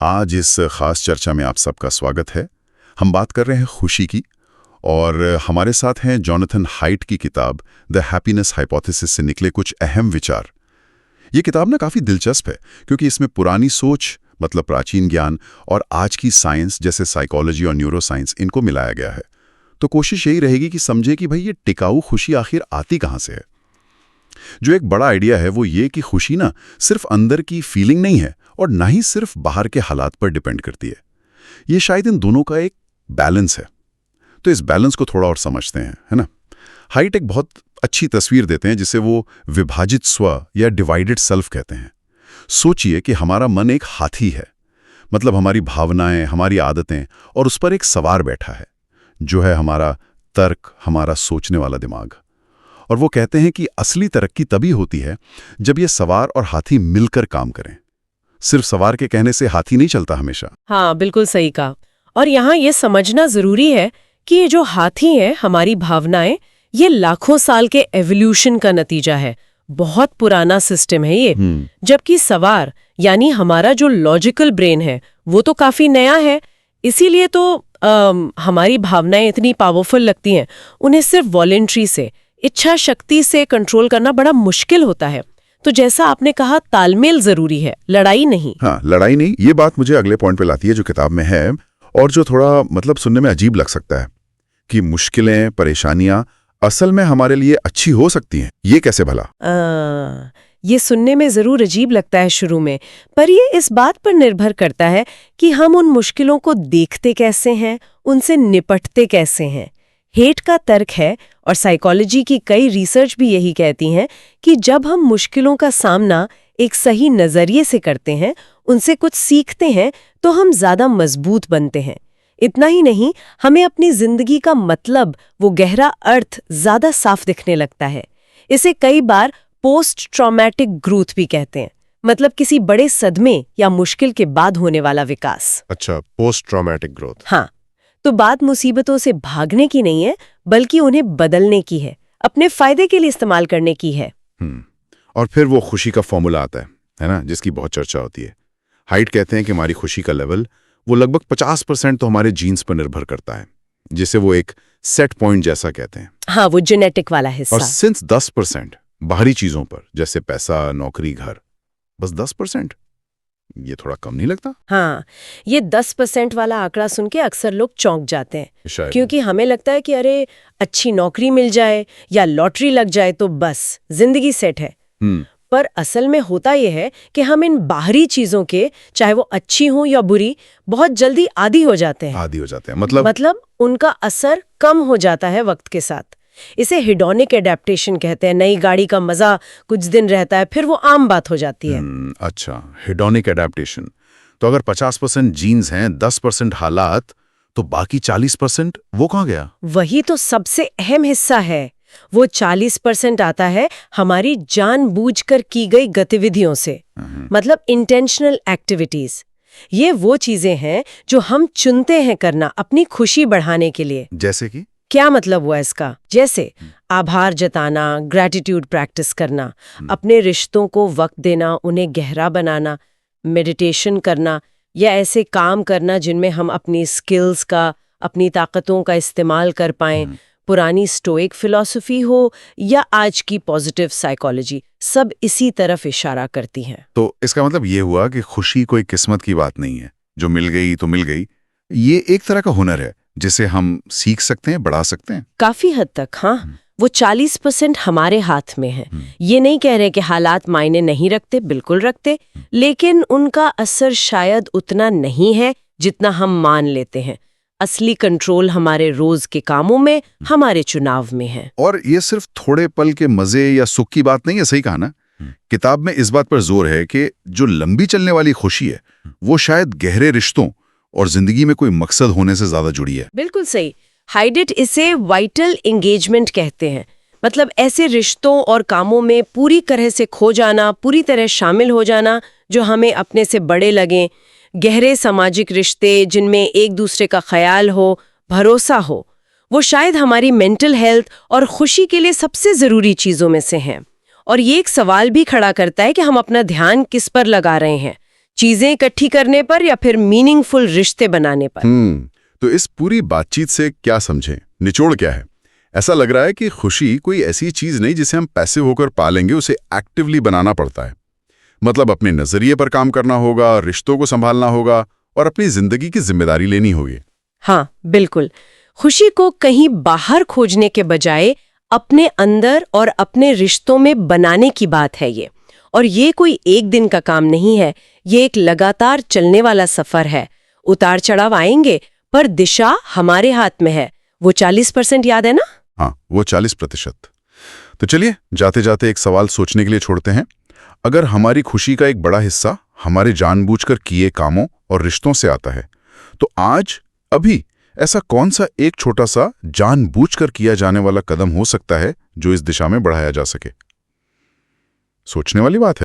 आज इस खास चर्चा में आप सबका स्वागत है। हम बात कर रहे हैं खुशी की, और हमारे साथ हैं जॉनथन हाइट की किताब द हैप्पीनेस हाइपोथेसिस से निकले कुछ अहम विचार। ये किताब ना काफ़ी दिलचस्प है क्योंकि इसमें पुरानी सोच मतलब प्राचीन ज्ञान और आज की साइंस जैसे साइकोलॉजी और न्यूरो साइंस इनको मिलाया गया है। तो कोशिश यही रहेगी कि समझे कि भाई ये टिकाऊ खुशी आखिर आती कहाँ से है। जो एक बड़ा आइडिया है वो ये कि खुशी ना सिर्फ अंदर की फीलिंग नहीं है और ना ही सिर्फ बाहर के हालात पर डिपेंड करती है। ये शायद इन दोनों का एक बैलेंस है। तो इस बैलेंस को थोड़ा और समझते हैं, है ना। हाइट एक बहुत अच्छी तस्वीर देते हैं जिसे वो विभाजित स्व या डिवाइडेड सेल्फ कहते हैं। सोचिए कि हमारा मन एक हाथी है, मतलब हमारी भावनाएं, हमारी आदतें, और उस पर एक सवार बैठा है जो है हमारा तर्क, हमारा सोचने वाला दिमाग। और वो कहते हैं कि असली तरक्की तभी होती है जब ये सवार और हाथी मिलकर काम करें। सिर्फ सवार के कहने से हाथी नहीं चलता हमेशा। हाँ, बिल्कुल सही कहा। और यहाँ ये समझना जरूरी है कि ये जो हाथी है, हमारी भावनाएं, ये लाखों साल के एवोल्यूशन का नतीजा है। बहुत पुराना सिस्टम है ये। जबकि सवार यानी हमारा जो लॉजिकल ब्रेन है वो तो काफी नया है। इसीलिए तो हमारी भावनाएं इतनी पावरफुल लगती हैं। उन्हें सिर्फ वॉलेंट्री से, इच्छा शक्ति से कंट्रोल करना बड़ा मुश्किल होता है। तो जैसा आपने कहा, तालमेल जरूरी है, लड़ाई नहीं। हाँ, लड़ाई नहीं। ये बात मुझे अगले पॉइंट पे लाती है जो किताब में है और जो थोड़ा मतलब सुनने में अजीब लग सकता है कि मुश्किलें, परेशानियां असल में हमारे लिए अच्छी हो सकती हैं। ये कैसे भला? ये सुनने में जरूर अजीब लगता है शुरू में, पर ये इस बात पर निर्भर करता है कि हम उन मुश्किलों को देखते कैसे हैं, उनसे निपटते कैसे हैं। हेट का तर्क है, और साइकोलॉजी की कई रिसर्च भी यही कहती हैं कि जब हम मुश्किलों का सामना एक सही नजरिए से करते हैं, उनसे कुछ सीखते हैं, तो हम ज्यादा मजबूत बनते हैं। इतना ही नहीं, हमें अपनी जिंदगी का मतलब, वो गहरा अर्थ ज्यादा साफ दिखने लगता है। इसे कई बार पोस्ट ट्रॉमेटिक ग्रोथ भी कहते हैं, मतलब किसी बड़े सदमे या मुश्किल के बाद होने वाला विकास। अच्छा, पोस्ट ट्रॉमेटिक ग्रोथ। हाँ, तो बात मुसीबतों से भागने की नहीं है, बल्कि उन्हें बदलने की है, अपने फायदे के लिए इस्तेमाल करने की है। और फिर वो खुशी का फॉर्मूला आता है ना, जिसकी बहुत चर्चा होती है। हाइट कहते हैं कि हमारी खुशी का लेवल वो लगभग 50% तो हमारे जीन्स पर निर्भर करता है, जिसे वो एक सेट पॉइंट जैसा कहते हैं। हाँ, वो जेनेटिक वाला हिस्सा। और सिंस 10% बाहरी चीजों पर, जैसे पैसा, नौकरी, घर, बस 10%, ये थोड़ा कम नहीं लगता? हाँ, ये 10% वाला आंकड़ा सुन के अक्सर लोग चौंक जाते हैं, क्योंकि हमें लगता है कि अरे अच्छी नौकरी मिल जाए या लॉटरी लग जाए तो बस जिंदगी सेट है। पर असल में होता यह है कि हम इन बाहरी चीजों के, चाहे वो अच्छी हो या बुरी, बहुत जल्दी आदी हो जाते हैं। मतलब उनका असर कम हो जाता है वक्त के साथ। इसे हिडोनिक एडेप्टेशन कहते हैं। नई गाड़ी का मजा कुछ दिन रहता है, फिर वो आम बात हो जाती है। अच्छा, हिडोनिक एडेप्टेशन। तो अगर 50% जीन्स हैं, 10% हालात, तो बाकी 40% वो कहाँ गया? वही तो सबसे अहम हिस्सा है। वो 40% आता है हमारी जानबूझकर की गई गतिविधियों से, मतलब इंटेंशनल एक्टिविटीज। ये वो चीजें हैं जो हम चुनते हैं करना अपनी खुशी बढ़ाने के लिए। जैसे कि क्या मतलब हुआ इसका? जैसे आभार जताना, ग्रैटिट्यूड प्रैक्टिस करना, अपने रिश्तों को वक्त देना, उन्हें गहरा बनाना, मेडिटेशन करना, या ऐसे काम करना जिनमें हम अपनी स्किल्स का, अपनी ताकतों का इस्तेमाल कर पाएं। पुरानी स्टोइक फिलॉसफी हो या आज की पॉजिटिव साइकोलॉजी, सब इसी तरफ इशारा करती हैं। तो इसका मतलब ये हुआ कि खुशी कोई किस्मत की बात नहीं है, जो मिल गई तो मिल गई। ये एक तरह का हुनर है जिसे हम सीख सकते हैं, बढ़ा सकते हैं। काफी हद तक, हाँ। वो 40% हमारे हाथ में है। ये नहीं कह रहे कि हालात मायने नहीं रखते, बिल्कुल रखते, लेकिन उनका असर शायद उतना नहीं है जितना हम मान लेते हैं। असली कंट्रोल हमारे रोज के कामों में, हमारे चुनाव में है। और ये सिर्फ थोड़े पल के मजे या सुख की बात नहीं है, सही कहा ना? किताब में इस बात पर जोर है कि जो लंबी चलने वाली खुशी है वो शायद गहरे रिश्तों और जिंदगी में कोई मकसद होने से ज्यादा जुड़ी है। बिल्कुल सही। हाइडेट इसे वाइटल एंगेजमेंट कहते हैं, मतलब ऐसे रिश्तों और कामों में पूरी तरह से खो जाना, पूरी तरह शामिल हो जाना जो हमें अपने से बड़े लगें। गहरे सामाजिक रिश्ते जिनमें एक दूसरे का ख्याल हो, भरोसा हो, वो शायद हमारी मेंटल हेल्थ और खुशी के लिए सबसे जरूरी चीजों में से हैं। और ये एक सवाल भी खड़ा करता है कि हम अपना ध्यान किस पर लगा रहे हैं, चीजें इकट्ठी करने पर या फिर मीनिंगफुल रिश्ते बनाने पर? तो इस पूरी बातचीत से क्या समझें? निचोड़ क्या है? ऐसा लग रहा है कि खुशी कोई ऐसी चीज नहीं जिसे हम पैसिव होकर पालेंगे, उसे एक्टिवली बनाना पड़ता है। मतलब अपने नजरिए पर काम करना होगा, रिश्तों को संभालना होगा और अपनी जिंदगी की जिम्मेदारी लेनी होगी। हाँ, बिल्कुल। खुशी को कहीं बाहर खोजने के बजाय अपने अंदर और अपने रिश्तों में बनाने की बात है ये। और ये कोई एक दिन का काम नहीं है, ये एक लगातार चलने वाला सफर है। उतार चढ़ाव आएंगे, पर दिशा हमारे हाथ में है। वो 40% याद है ना? हाँ, वो 40%। तो चलिए जाते जाते एक सवाल सोचने के लिए छोड़ते हैं। अगर हमारी खुशी का एक बड़ा हिस्सा हमारे जानबूझकर किए कामों और रिश्तों से आता है, तो आज अभी ऐसा कौन सा एक छोटा सा जानबूझकर किया जाने वाला कदम हो सकता है जो इस दिशा में बढ़ाया जा सके? सोचने वाली बात है।